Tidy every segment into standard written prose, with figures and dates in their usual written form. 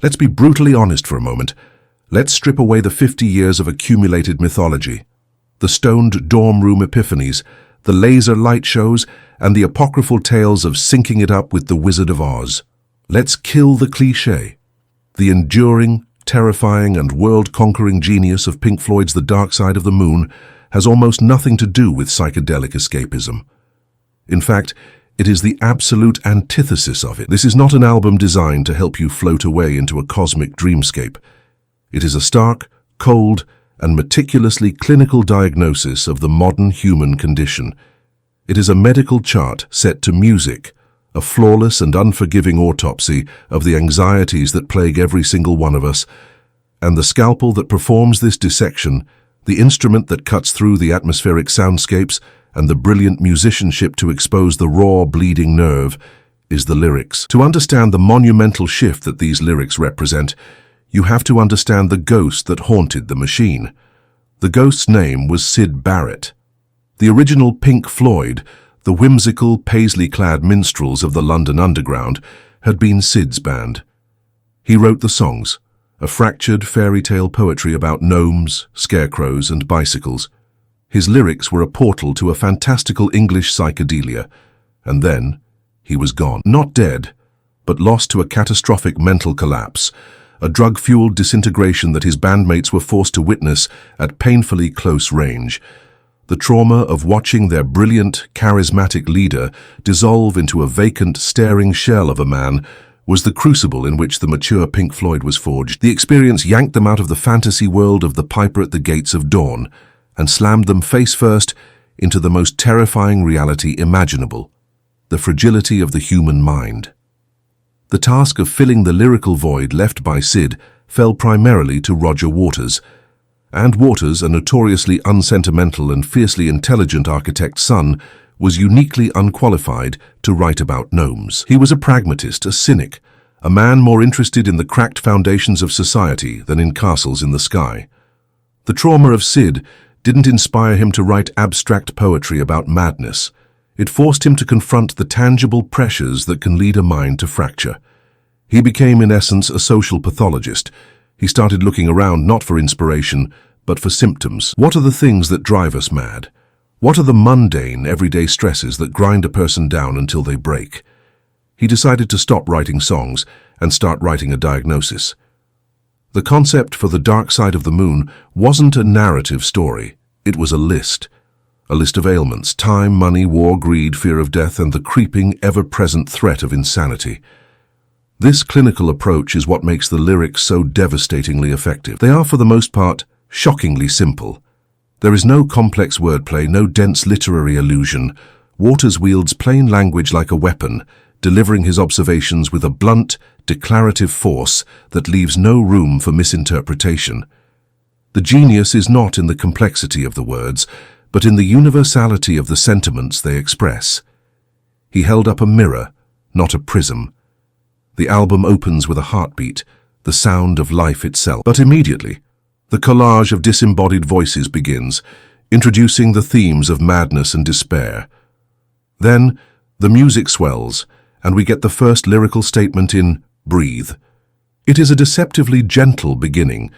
Let's be brutally honest for a moment. Let's strip away the 50 years of accumulated mythology. The stoned dorm room epiphanies, the laser light shows, and the apocryphal tales of syncing it up with the Wizard of Oz. Let's kill the cliché. The enduring, terrifying, and world-conquering genius of Pink Floyd's The Dark Side of the Moon has almost nothing to do with psychedelic escapism. In fact, it is the absolute antithesis of it. This is not an album designed to help you float away into a cosmic dreamscape. It is a stark, cold, and meticulously clinical diagnosis of the modern human condition. It is a medical chart set to music, a flawless and unforgiving autopsy of the anxieties that plague every single one of us, and the scalpel that performs this dissection, the instrument that cuts through the atmospheric soundscapes, and the brilliant musicianship to expose the raw, bleeding nerve, is the lyrics. To understand the monumental shift that these lyrics represent, you have to understand the ghost that haunted the machine. The ghost's name was Syd Barrett. The original Pink Floyd, the whimsical, paisley-clad minstrels of the London Underground, had been Syd's band. He wrote the songs, a fractured fairy tale poetry about gnomes, scarecrows, and bicycles. His lyrics were a portal to a fantastical English psychedelia, and then he was gone. Not dead, but lost to a catastrophic mental collapse, a drug-fueled disintegration that his bandmates were forced to witness at painfully close range. The trauma of watching their brilliant, charismatic leader dissolve into a vacant, staring shell of a man was the crucible in which the mature Pink Floyd was forged. The experience yanked them out of the fantasy world of the Piper at the Gates of Dawn and slammed them face first into the most terrifying reality imaginable, the fragility of the human mind. The task of filling the lyrical void left by Syd fell primarily to Roger Waters, and Waters, a notoriously unsentimental and fiercely intelligent architect's son, was uniquely unqualified to write about gnomes. He was a pragmatist, a cynic, a man more interested in the cracked foundations of society than in castles in the sky. The trauma of Syd didn't inspire him to write abstract poetry about madness. It forced him to confront the tangible pressures that can lead a mind to fracture. He became, in essence, a social pathologist. He started looking around not for inspiration, but for symptoms. What are the things that drive us mad? What are the mundane, everyday stresses that grind a person down until they break? He decided to stop writing songs and start writing a diagnosis. The concept for The Dark Side of the Moon wasn't a narrative story. It was a list of ailments: time, money, war, greed, fear of death, and the creeping, ever-present threat of insanity. This clinical approach is what makes the lyrics so devastatingly effective. They are, for the most part, shockingly simple. There is no complex wordplay, no dense literary allusion. Waters wields plain language like a weapon, delivering his observations with a blunt, declarative force that leaves no room for misinterpretation. The genius is not in the complexity of the words, but in the universality of the sentiments they express. He held up a mirror, not a prism. The album opens with a heartbeat, the sound of life itself. But immediately, the collage of disembodied voices begins, introducing the themes of madness and despair. Then, the music swells, and we get the first lyrical statement in Breathe. It is a deceptively gentle beginning,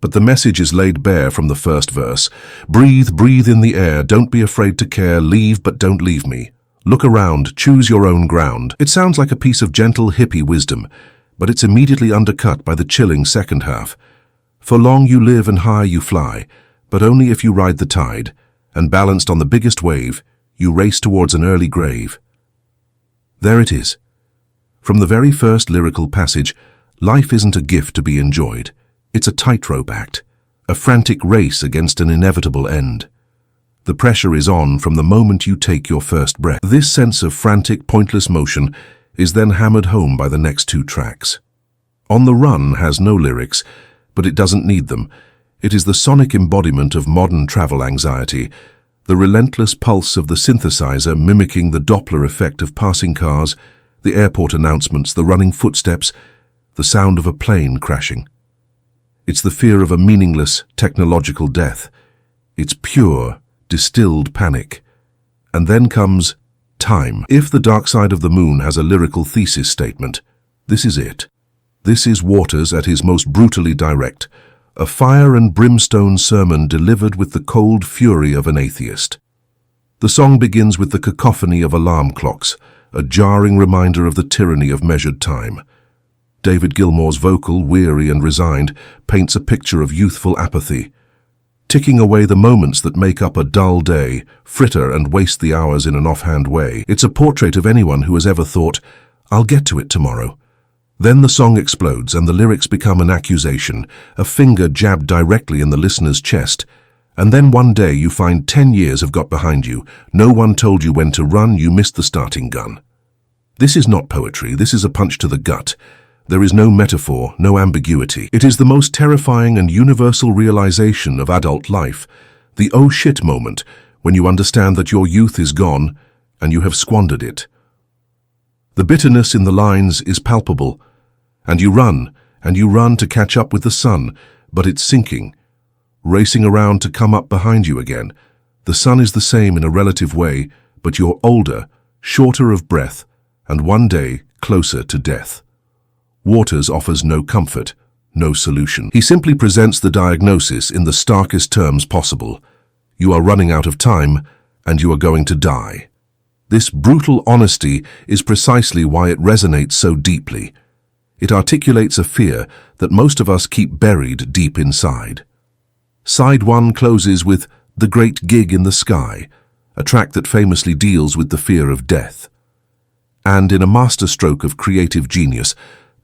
but the message is laid bare from the first verse. Breathe, breathe in the air, don't be afraid to care, leave but don't leave me. Look around, choose your own ground. It sounds like a piece of gentle hippie wisdom, but it's immediately undercut by the chilling second half. For long you live and high you fly, but only if you ride the tide, and balanced on the biggest wave, you race towards an early grave. There it is. From the very first lyrical passage, life isn't a gift to be enjoyed. It's a tightrope act, a frantic race against an inevitable end. The pressure is on from the moment you take your first breath. This sense of frantic, pointless motion is then hammered home by the next two tracks. On the Run has no lyrics, but it doesn't need them. It is the sonic embodiment of modern travel anxiety, the relentless pulse of the synthesizer mimicking the Doppler effect of passing cars, the airport announcements, the running footsteps, the sound of a plane crashing. It's the fear of a meaningless technological death. It's pure, distilled panic. And then comes time. If The Dark Side of the Moon has a lyrical thesis statement, this is it. This is Waters at his most brutally direct, a fire and brimstone sermon delivered with the cold fury of an atheist. The song begins with the cacophony of alarm clocks, a jarring reminder of the tyranny of measured time. David Gilmour's vocal, weary and resigned, paints a picture of youthful apathy. Ticking away the moments that make up a dull day, fritter and waste the hours in an offhand way. It's a portrait of anyone who has ever thought, "I'll get to it tomorrow." Then the song explodes and the lyrics become an accusation, a finger jabbed directly in the listener's chest. And then one day you find 10 years have got behind you. No one told you when to run, you missed the starting gun. This is not poetry, this is a punch to the gut. There is no metaphor, no ambiguity. It is the most terrifying and universal realization of adult life, the oh shit moment, when you understand that your youth is gone and you have squandered it. The bitterness in the lines is palpable, and you run to catch up with the sun, but it's sinking, racing around to come up behind you again. The sun is the same in a relative way, but you're older, shorter of breath, and one day closer to death. Waters offers no comfort, no solution. He simply presents the diagnosis in the starkest terms possible. You are running out of time, and you are going to die. This brutal honesty is precisely why it resonates so deeply. It articulates a fear that most of us keep buried deep inside. Side 1 closes with The Great Gig in the Sky, a track that famously deals with the fear of death. And in a masterstroke of creative genius,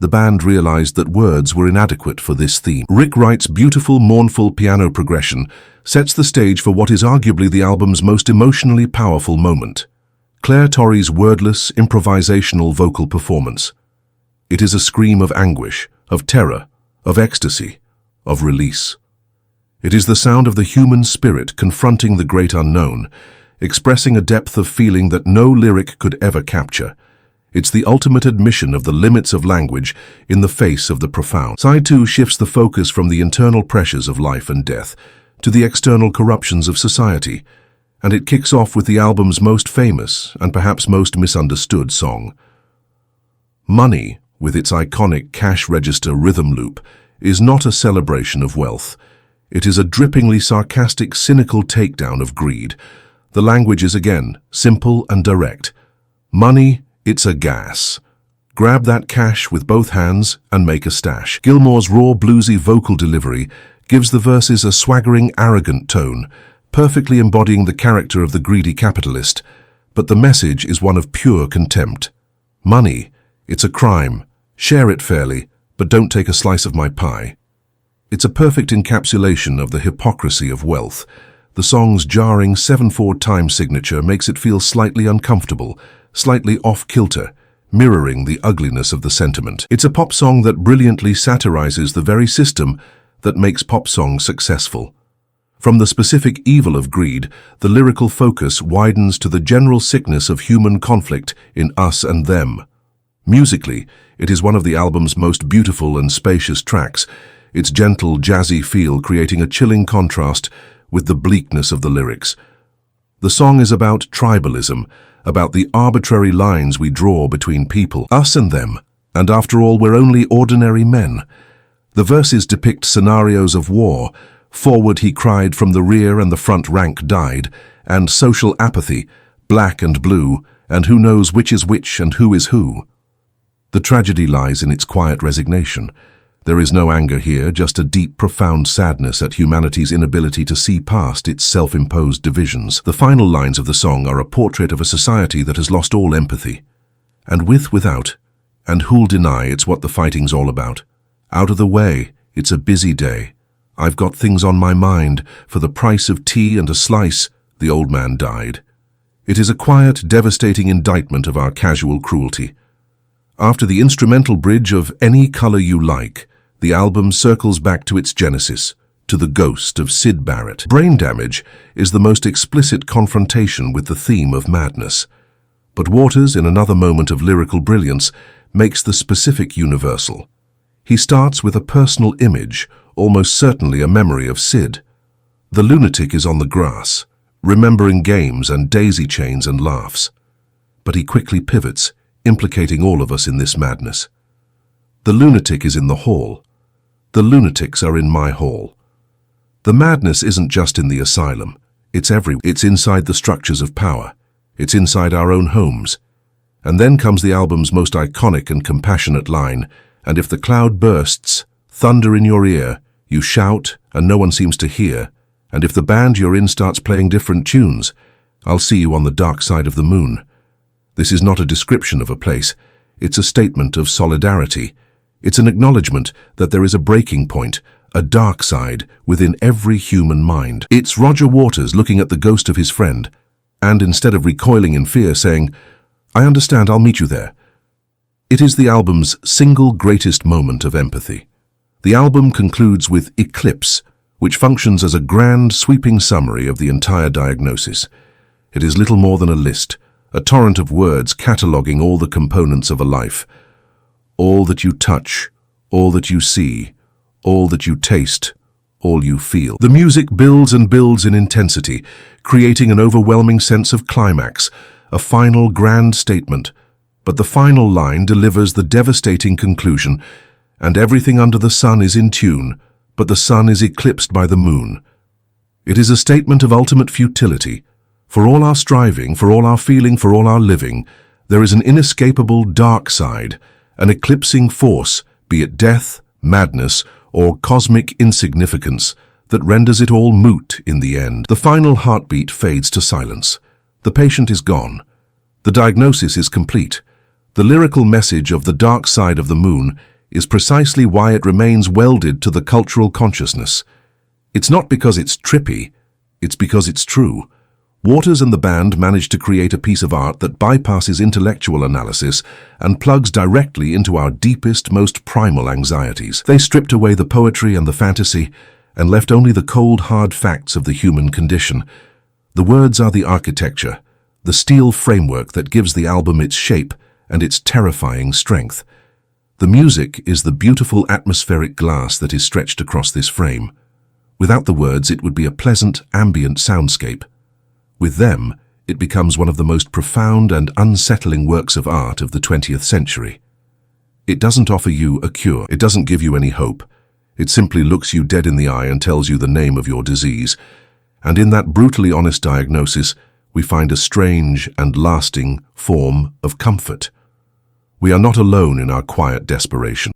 the band realized that words were inadequate for this theme. Rick Wright's beautiful, mournful piano progression sets the stage for what is arguably the album's most emotionally powerful moment. Claire Torrey's wordless, improvisational vocal performance. It is a scream of anguish, of terror, of ecstasy, of release. It is the sound of the human spirit confronting the great unknown, expressing a depth of feeling that no lyric could ever capture. It's the ultimate admission of the limits of language in the face of the profound. Side 2 shifts the focus from the internal pressures of life and death to the external corruptions of society, and it kicks off with the album's most famous and perhaps most misunderstood song. Money, with its iconic cash register rhythm loop, is not a celebration of wealth. It is a drippingly sarcastic, cynical takedown of greed. The language is again simple and direct. Money, it's a gas. Grab that cash with both hands and make a stash. Gilmour's raw, bluesy vocal delivery gives the verses a swaggering, arrogant tone, perfectly embodying the character of the greedy capitalist, but the message is one of pure contempt. Money, it's a crime. Share it fairly, but don't take a slice of my pie. It's a perfect encapsulation of the hypocrisy of wealth. The song's jarring 7/4 time signature makes it feel slightly uncomfortable, slightly off-kilter, mirroring the ugliness of the sentiment. It's a pop song that brilliantly satirizes the very system that makes pop songs successful. From the specific evil of greed, the lyrical focus widens to the general sickness of human conflict in us and them. Musically, it is one of the album's most beautiful and spacious tracks, its gentle, jazzy feel creating a chilling contrast with the bleakness of the lyrics. The song is about tribalism, about the arbitrary lines we draw between people, us and them, and after all, we're only ordinary men. The verses depict scenarios of war. Forward he cried, from the rear and the front rank died, and social apathy, black and blue, and who knows which is which and who is who. The tragedy lies in its quiet resignation. There is no anger here, just a deep, profound sadness at humanity's inability to see past its self-imposed divisions. The final lines of the song are a portrait of a society that has lost all empathy. And without, and who'll deny it's what the fighting's all about? Out of the way, it's a busy day. I've got things on my mind, for the price of tea and a slice, the old man died. It is a quiet, devastating indictment of our casual cruelty. After the instrumental bridge of Any Color You Like, the album circles back to its genesis, to the ghost of Syd Barrett. Brain Damage is the most explicit confrontation with the theme of madness. But Waters, in another moment of lyrical brilliance, makes the specific universal. He starts with a personal image, almost certainly a memory of Syd. The lunatic is on the grass, remembering games and daisy chains and laughs. But he quickly pivots, implicating all of us in this madness. The lunatic is in the hall. The lunatics are in my hall. The madness isn't just in the asylum. It's everywhere. It's inside the structures of power. It's inside our own homes. And then comes the album's most iconic and compassionate line, and if the cloud bursts, thunder in your ear, you shout and no one seems to hear, and if the band you're in starts playing different tunes, I'll see you on the dark side of the moon. This is not a description of a place. It's a statement of solidarity. It's an acknowledgement that there is a breaking point, a dark side within every human mind. It's Roger Waters looking at the ghost of his friend, and instead of recoiling in fear, saying, "I understand, I'll meet you there." It is the album's single greatest moment of empathy. The album concludes with Eclipse, which functions as a grand, sweeping summary of the entire diagnosis. It is little more than a list, a torrent of words cataloguing all the components of a life. All that you touch, all that you see, all that you taste, all you feel. The music builds and builds in intensity, creating an overwhelming sense of climax, a final grand statement. But the final line delivers the devastating conclusion, and everything under the sun is in tune, but the sun is eclipsed by the moon. It is a statement of ultimate futility. For all our striving, for all our feeling, for all our living, there is an inescapable dark side, an eclipsing force, be it death, madness, or cosmic insignificance, that renders it all moot in the end. The final heartbeat fades to silence. The patient is gone. The diagnosis is complete. The lyrical message of the dark side of the moon is precisely why it remains welded to the cultural consciousness. It's not because it's trippy, it's because it's true. Waters and the band managed to create a piece of art that bypasses intellectual analysis and plugs directly into our deepest, most primal anxieties. They stripped away the poetry and the fantasy and left only the cold, hard facts of the human condition. The words are the architecture, the steel framework that gives the album its shape and its terrifying strength. The music is the beautiful atmospheric glass that is stretched across this frame. Without the words, it would be a pleasant, ambient soundscape. With them, it becomes one of the most profound and unsettling works of art of the 20th century. It doesn't offer you a cure. It doesn't give you any hope. It simply looks you dead in the eye and tells you the name of your disease. And in that brutally honest diagnosis, we find a strange and lasting form of comfort. We are not alone in our quiet desperation.